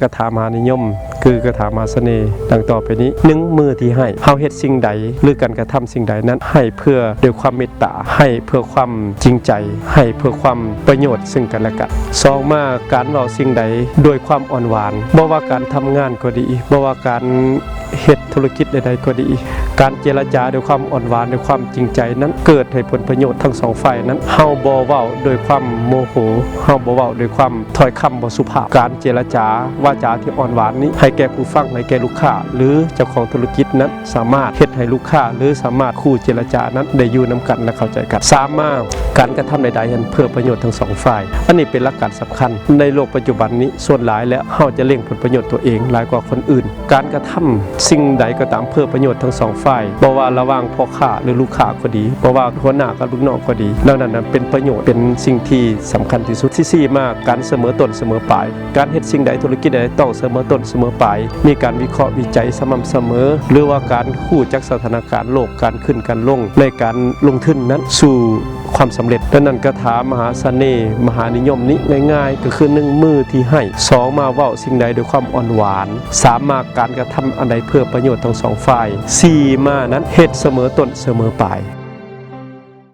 กระถามหานิยมคือกระถามหาเสน่ห์ดังต่อไปนี้1มือที่ให้เฮาเฮ็ดสิ่งใดหรือการกระทำสิ่งใดนั้นให้เพื่อด้วยความเมตตาให้เพื่อความจริงใจให้เพื่อความประโยชน์ซึ่งกันและกัน2มาการเว้าสิ่งใดด้วยความอ่อนหวานบ่ว่าการทำงานก็ดีบ่ว่าการเฮ็ดธุรกิจใดๆก็ดีการเจรจาด้วยความอ่อนหวานด้วยความจริงใจนั้นเกิดให้ผลประโยชน์ทั้งสองฝ่ายนั้นเฮาบ่เว้าด้วยความโมโหเฮาบ่เว้าด้วยความถ้อยคำบ่สุภาพการเจรจาวาจาที่อ่อนหวานนี้ให้แก่ผู้ฟังให้แก่ลูกค้าหรือเจ้าของธุรกิจนั้นสามารถเฮ็ดให้ลูกค้าหรือสามารถคู่เจรจานั้นได้อยู่นํกันและเข้าใจกัน3มาการกระทำใดๆนั้นเพื่อประโยชน์ทั้งสองฝ่ายอันนี้เป็นหลักการสำคัญในโลกปัจจุบันนี้ส่วนหลายแล้วเฮาจะเล็งผลประโยชน์ตัวเองหลายกว่าคนอื่นการกระทำสิ่งใดก็ตามเพื่อประโยชน์ทั้งสองฝ่ายบ่ว่าระหว่างพ่อค้าหรือลูกค้าก็ดีบ่ว่าหัวหน้ากับลูกน้องก็ดีแล้วนั้นเป็นประโยชน์เป็นสิ่งที่สำคัญที่สุดที่4มาการเสมอต้นเสมอปลายการเฮ็ดสิ่งใดธุรกิจใดต้องเสมอต้นเสมอปลายมีการวิเคราะห์วิจัยสม่ำเสมอหรือว่าการคู่จักสถานการณ์โลกการขึ้นการลงในการลงทุนนั้นสู่ความสำเร็จดังนั้นกถามหาเสน่ห์มหานิยมนี้ง่ายๆก็คือ1มือที่ให้2มาเว้าสิ่งใดด้วยความอ่อนหวาน3มาการกระทำอันใดเพื่อประโยชน์ทั้งสองฝ่าย4มานั้นเฮ็ดเสมอต้นเสมอปลาย